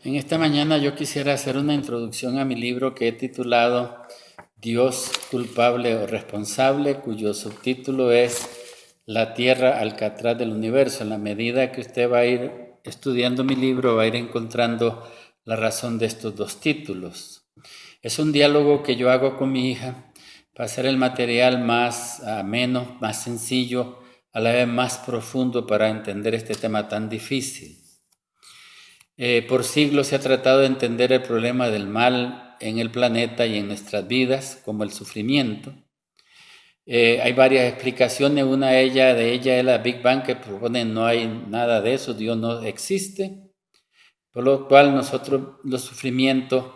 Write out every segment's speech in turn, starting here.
En esta mañana yo quisiera hacer una introducción a mi libro que he titulado Dios culpable o responsable, cuyo subtítulo es La Tierra Alcatraz del Universo. En la medida que usted va a ir estudiando mi libro, va a ir encontrando la razón de estos dos títulos. Es un diálogo que yo hago con mi hija para hacer el material más ameno, más sencillo, a la vez más profundo para entender este tema tan difícil. Por siglos se ha tratado de entender el problema del mal en el planeta y en nuestras vidas, como el sufrimiento. Hay varias explicaciones, una de ellas es la Big Bang, que propone no hay nada de eso, Dios no existe, por lo cual los sufrimientos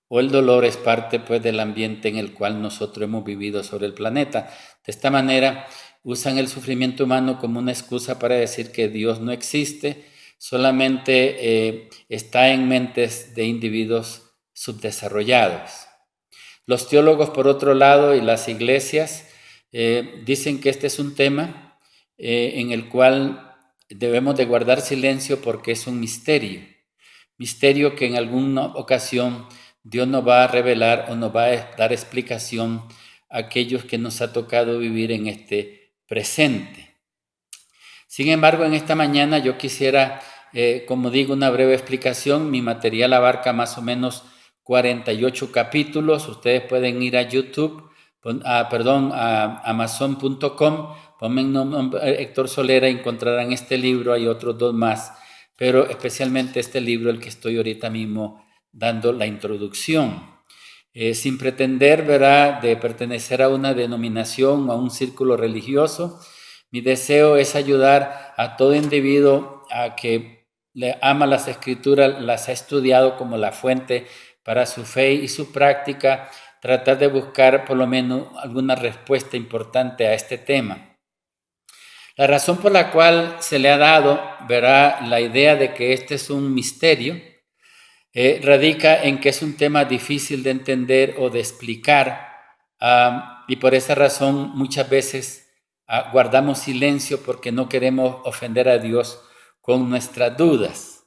o el dolor es parte pues del ambiente en el cual nosotros hemos vivido sobre el planeta. De esta manera usan el sufrimiento humano como una excusa para decir que Dios no existe, solamente está en mentes de individuos subdesarrollados. Los teólogos, por otro lado, y las iglesias dicen que este es un tema en el cual debemos de guardar silencio porque es un misterio que en alguna ocasión Dios nos va a revelar o nos va a dar explicación a aquellos que nos ha tocado vivir en este presente. Sin embargo, en esta mañana yo quisiera, como digo, una breve explicación. Mi material abarca más o menos 48 capítulos. Ustedes pueden ir a YouTube, a Amazon.com, pongan nombre Héctor Solera y encontrarán este libro. Hay otros dos más, pero especialmente este libro, el que estoy ahorita mismo dando la introducción. Sin pretender, ¿verdad?, de pertenecer a una denominación o a un círculo religioso, mi deseo es ayudar a todo individuo a que le ama las Escrituras, las ha estudiado como la fuente para su fe y su práctica, tratar de buscar por lo menos alguna respuesta importante a este tema. La razón por la cual se le ha dado, verá, la idea de que este es un misterio, radica en que es un tema difícil de entender o de explicar, y por esa razón muchas veces guardamos silencio porque no queremos ofender a Dios con nuestras dudas.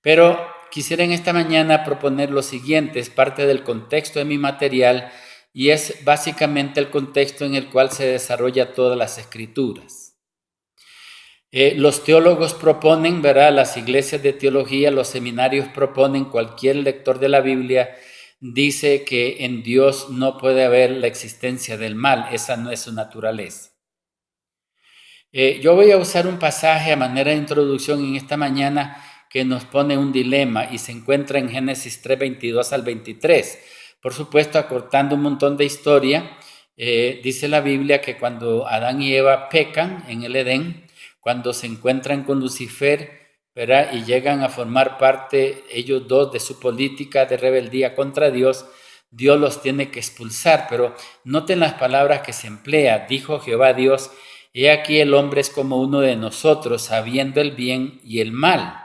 Pero quisiera en esta mañana proponer lo siguiente, es parte del contexto de mi material y es básicamente el contexto en el cual se desarrolla todas las escrituras. Los teólogos proponen, ¿verdad?, las iglesias de teología, los seminarios proponen, cualquier lector de la Biblia dice que en Dios no puede haber la existencia del mal, esa no es su naturaleza. Yo voy a usar un pasaje a manera de introducción en esta mañana que nos pone un dilema y se encuentra en Génesis 3, 22 al 23. Por supuesto, acortando un montón de historia, dice la Biblia que cuando Adán y Eva pecan en el Edén, cuando se encuentran con Lucifer, ¿verdad?, y llegan a formar parte ellos dos de su política de rebeldía contra Dios, Dios los tiene que expulsar. Pero noten las palabras que se emplea. Dijo Jehová Dios: he aquí el hombre es como uno de nosotros, sabiendo el bien y el mal.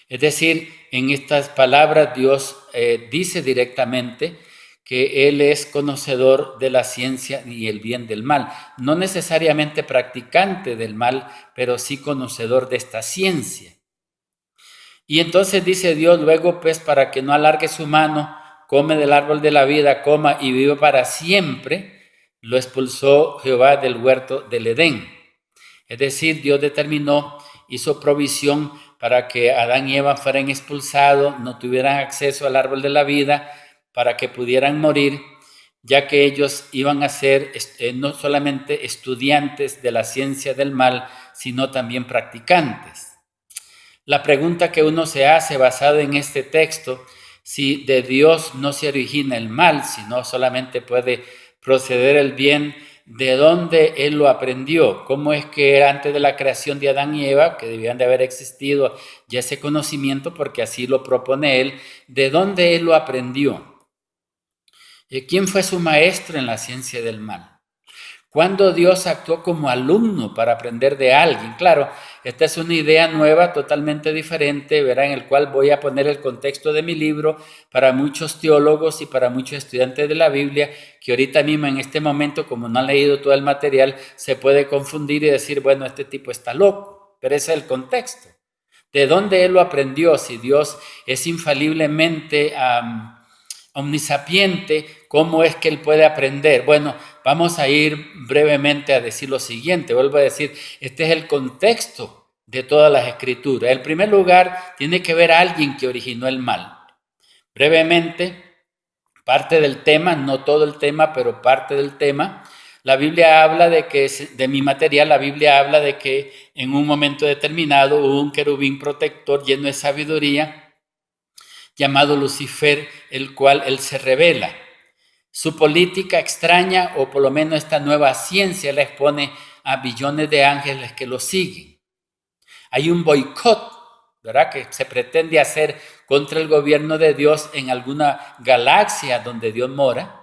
Es decir, en estas palabras Dios dice directamente que Él es conocedor de la ciencia y el bien del mal. No necesariamente practicante del mal, pero sí conocedor de esta ciencia. Y entonces dice Dios luego, pues, para que no alargue su mano, come del árbol de la vida, coma y viva para siempre, lo expulsó Jehová del huerto del Edén. Es decir, Dios determinó, hizo provisión para que Adán y Eva fueran expulsados, no tuvieran acceso al árbol de la vida, para que pudieran morir, ya que ellos iban a ser no solamente estudiantes de la ciencia del mal, sino también practicantes. La pregunta que uno se hace basado en este texto, si de Dios no se origina el mal, sino solamente puede proceder el bien, ¿de dónde Él lo aprendió? ¿Cómo es que antes de la creación de Adán y Eva, que debían de haber existido ya ese conocimiento, porque así lo propone Él, ¿de dónde Él lo aprendió? ¿Quién fue su maestro en la ciencia del mal? ¿Cuándo Dios actuó como alumno para aprender de alguien? Claro, esta es una idea nueva, totalmente diferente, verá, en el cual voy a poner el contexto de mi libro para muchos teólogos y para muchos estudiantes de la Biblia, que ahorita mismo en este momento, como no han leído todo el material, se puede confundir y decir, bueno, este tipo está loco, pero ese es el contexto. ¿De dónde él lo aprendió? Si Dios es infaliblemente omnisapiente, ¿cómo es que él puede aprender? Bueno, vamos a ir brevemente a decir lo siguiente. Vuelvo a decir, este es el contexto de todas las escrituras. En primer lugar, tiene que ver a alguien que originó el mal. Brevemente, parte del tema, no todo el tema, pero parte del tema. La Biblia habla de que, de mi material, la Biblia habla de que en un momento determinado hubo un querubín protector lleno de sabiduría llamado Lucifer, el cual él se revela. Su política extraña, o por lo menos esta nueva ciencia, la expone a billones de ángeles que lo siguen. Hay un boicot, ¿verdad?, que se pretende hacer contra el gobierno de Dios en alguna galaxia donde Dios mora.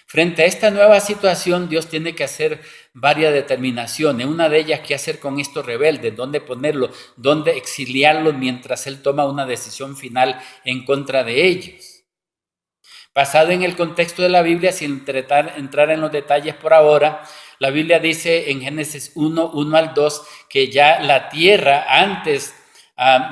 Frente a esta nueva situación, Dios tiene que hacer varias determinaciones. Una de ellas, ¿qué hacer con estos rebeldes? ¿Dónde ponerlos? ¿Dónde exiliarlos mientras Él toma una decisión final en contra de ellos? Basado en el contexto de la Biblia, sin entrar en los detalles por ahora, la Biblia dice en Génesis 1 al 2, que ya la tierra antes,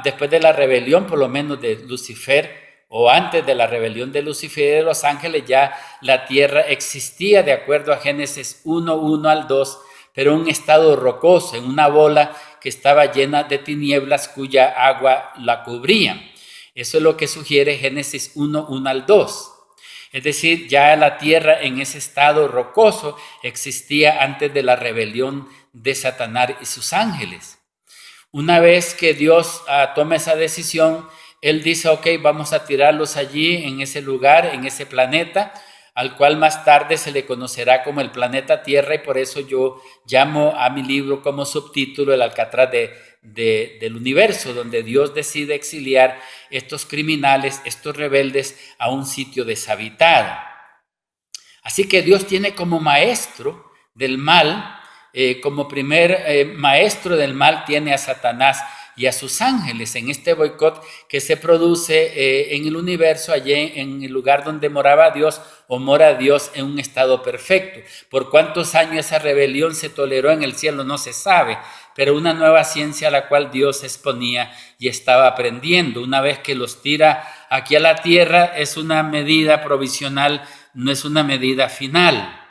después de la rebelión por lo menos de Lucifer, o antes de la rebelión de Lucifer y de los ángeles, ya la tierra existía de acuerdo a Génesis 1 al 2, pero en un estado rocoso, en una bola que estaba llena de tinieblas cuya agua la cubría. Eso es lo que sugiere Génesis 1 al 2. Es decir, ya la tierra en ese estado rocoso existía antes de la rebelión de Satanás y sus ángeles. Una vez que Dios toma esa decisión, Él dice, ok, vamos a tirarlos allí, en ese lugar, en ese planeta, al cual más tarde se le conocerá como el planeta Tierra, y por eso yo llamo a mi libro como subtítulo El Alcatraz del universo, donde Dios decide exiliar estos criminales, estos rebeldes, a un sitio deshabitado. Así que Dios tiene como maestro del mal, como primer maestro del mal, tiene a Satanás y a sus ángeles en este boicot que se produce en el universo, allí en el lugar donde moraba Dios, o mora Dios en un estado perfecto. Por cuántos años esa rebelión se toleró en el cielo no se sabe, pero una nueva ciencia a la cual Dios exponía y estaba aprendiendo. Una vez que los tira aquí a la tierra, es una medida provisional, no es una medida final.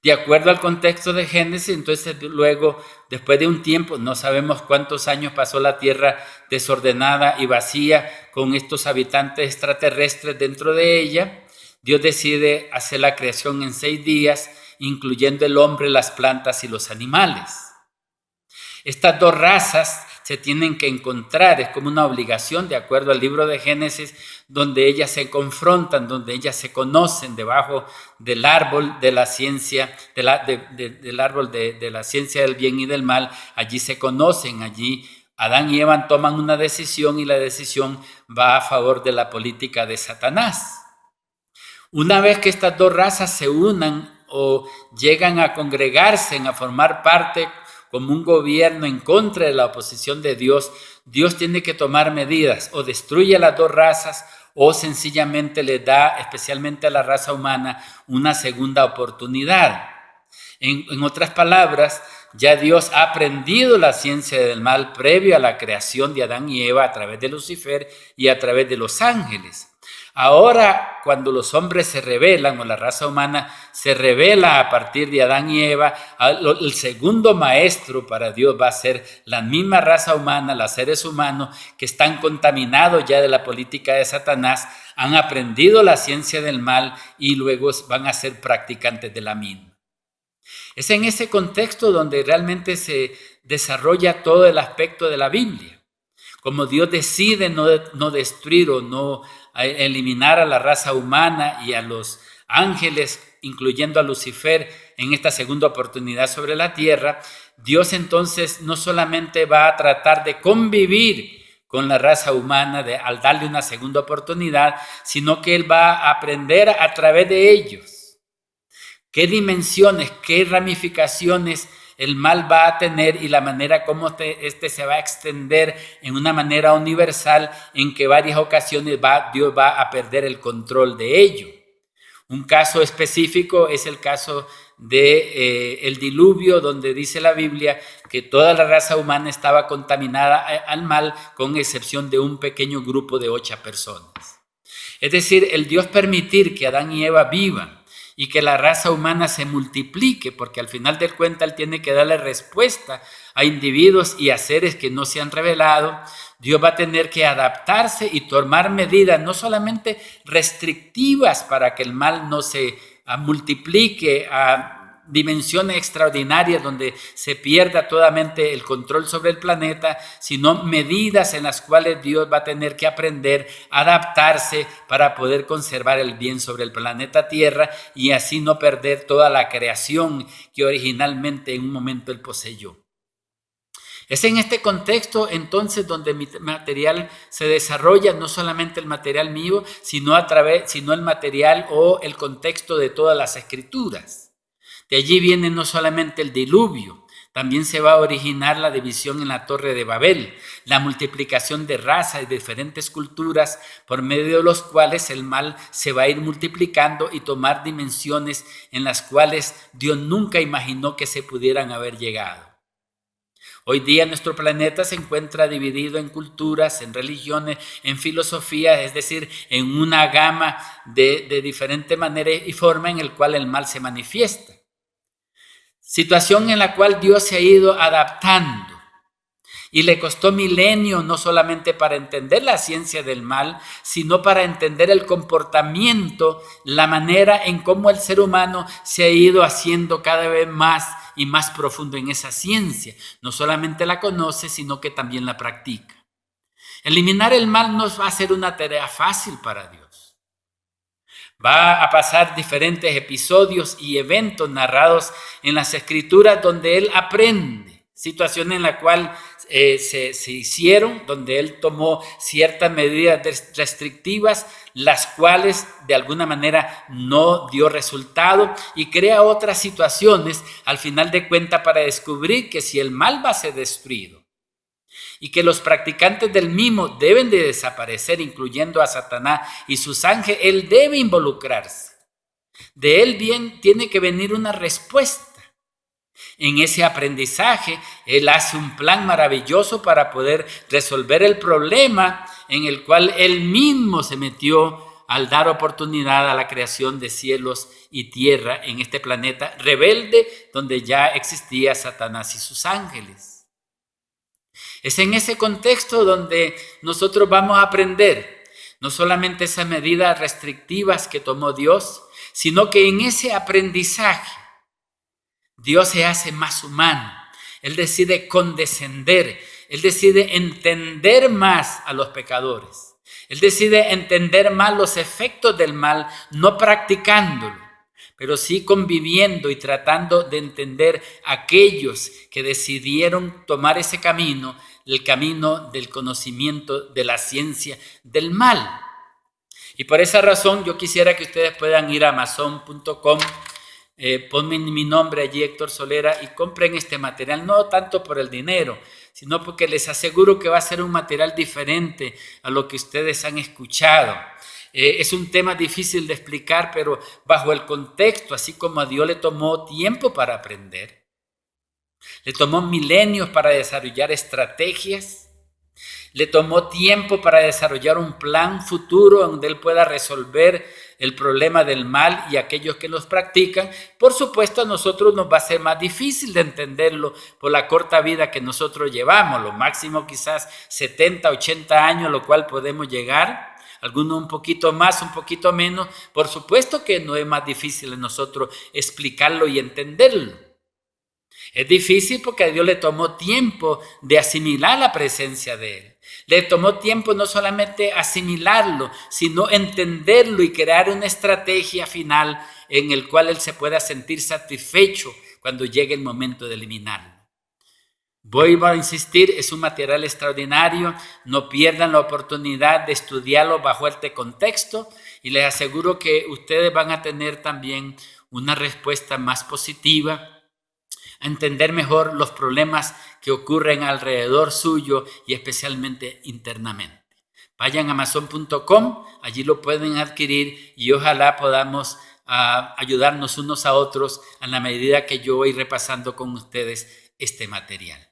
De acuerdo al contexto de Génesis, entonces luego, después de un tiempo, no sabemos cuántos años pasó la tierra desordenada y vacía con estos habitantes extraterrestres dentro de ella, Dios decide hacer la creación en 6 días, incluyendo el hombre, las plantas y los animales. Estas dos razas se tienen que encontrar, es como una obligación de acuerdo al libro de Génesis, donde ellas se confrontan, donde ellas se conocen debajo del árbol de la ciencia, del árbol de la ciencia del bien y del mal. Allí se conocen, allí Adán y Eva toman una decisión y la decisión va a favor de la política de Satanás. Una vez que estas dos razas se unan o llegan a congregarse, a formar parte como un gobierno en contra de la oposición de Dios, Dios tiene que tomar medidas, o destruye a las dos razas o sencillamente le da, especialmente a la raza humana, una segunda oportunidad. En otras palabras, ya Dios ha aprendido la ciencia del mal previo a la creación de Adán y Eva a través de Lucifer y a través de los ángeles. Ahora, cuando los hombres se rebelan, o la raza humana se revela a partir de Adán y Eva, el segundo maestro para Dios va a ser la misma raza humana, los seres humanos que están contaminados ya de la política de Satanás, han aprendido la ciencia del mal y luego van a ser practicantes de la misma. Es en ese contexto donde realmente se desarrolla todo el aspecto de la Biblia. Como Dios decide no destruir o no eliminar a la raza humana y a los ángeles, incluyendo a Lucifer, en esta segunda oportunidad sobre la tierra, Dios entonces no solamente va a tratar de convivir con la raza humana al darle una segunda oportunidad, sino que Él va a aprender a través de ellos qué dimensiones, qué ramificaciones el mal va a tener y la manera como este se va a extender en una manera universal, en que varias ocasiones Dios va a perder el control de ello. Un caso específico es el caso de el diluvio, donde dice la Biblia que toda la raza humana estaba contaminada al mal, con excepción de un pequeño grupo de 8 personas. Es decir, el Dios permitir que Adán y Eva vivan y que la raza humana se multiplique, porque al final del cuenta Él tiene que darle respuesta a individuos y a seres que no se han revelado. Dios va a tener que adaptarse y tomar medidas no solamente restrictivas para que el mal no se multiplique a dimensiones extraordinarias donde se pierda totalmente el control sobre el planeta, sino medidas en las cuales Dios va a tener que aprender a adaptarse para poder conservar el bien sobre el planeta Tierra y así no perder toda la creación que originalmente en un momento Él poseyó. Es en este contexto entonces donde mi material se desarrolla, no solamente el material mío, sino el material o el contexto de todas las escrituras. De allí viene no solamente el diluvio, también se va a originar la división en la Torre de Babel, la multiplicación de razas y diferentes culturas por medio de los cuales el mal se va a ir multiplicando y tomar dimensiones en las cuales Dios nunca imaginó que se pudieran haber llegado. Hoy día nuestro planeta se encuentra dividido en culturas, en religiones, en filosofías, es decir, en una gama de diferentes maneras y formas en el cual el mal se manifiesta. Situación en la cual Dios se ha ido adaptando y le costó milenios no solamente para entender la ciencia del mal, sino para entender el comportamiento, la manera en cómo el ser humano se ha ido haciendo cada vez más y más profundo en esa ciencia. No solamente la conoce, sino que también la practica. Eliminar el mal no va a ser una tarea fácil para Dios. Va a pasar diferentes episodios y eventos narrados en las escrituras donde Él aprende, situaciones en la cual se hicieron, donde Él tomó ciertas medidas restrictivas, las cuales de alguna manera no dio resultado y crea otras situaciones al final de cuentas para descubrir que si el mal va a ser destruido y que los practicantes del mismo deben de desaparecer, incluyendo a Satanás y sus ángeles, Él debe involucrarse. De Él bien tiene que venir una respuesta. En ese aprendizaje, Él hace un plan maravilloso para poder resolver el problema en el cual Él mismo se metió al dar oportunidad a la creación de cielos y tierra en este planeta rebelde donde ya existía Satanás y sus ángeles. Es en ese contexto donde nosotros vamos a aprender no solamente esas medidas restrictivas que tomó Dios, sino que en ese aprendizaje Dios se hace más humano. Él decide condescender, Él decide entender más a los pecadores. Él decide entender más los efectos del mal, no practicándolo, pero sí conviviendo y tratando de entender a aquellos que decidieron tomar ese camino, el camino del conocimiento de la ciencia del mal. Y por esa razón yo quisiera que ustedes puedan ir a Amazon.com, ponme mi nombre allí, Héctor Solera, y compren este material, no tanto por el dinero, sino porque les aseguro que va a ser un material diferente a lo que ustedes han escuchado. Es un tema difícil de explicar, pero bajo el contexto, así como a Dios le tomó tiempo para aprender, le tomó milenios para desarrollar estrategias, le tomó tiempo para desarrollar un plan futuro donde Él pueda resolver el problema del mal y aquellos que los practican. Por supuesto, a nosotros nos va a ser más difícil de entenderlo por la corta vida que nosotros llevamos, lo máximo quizás 70, 80 años, a lo cual podemos llegar. Algunos un poquito más, un poquito menos. Por supuesto que no es más difícil a nosotros explicarlo y entenderlo. Es difícil porque a Dios le tomó tiempo de asimilar la presencia de Él. Le tomó tiempo no solamente asimilarlo, sino entenderlo y crear una estrategia final en el cual Él se pueda sentir satisfecho cuando llegue el momento de eliminarlo. Voy a insistir, es un material extraordinario, no pierdan la oportunidad de estudiarlo bajo este contexto y les aseguro que ustedes van a tener también una respuesta más positiva, a entender mejor los problemas que ocurren alrededor suyo y especialmente internamente. Vayan a Amazon.com, allí lo pueden adquirir y ojalá podamos a ayudarnos unos a otros a la medida que yo voy repasando con ustedes este material.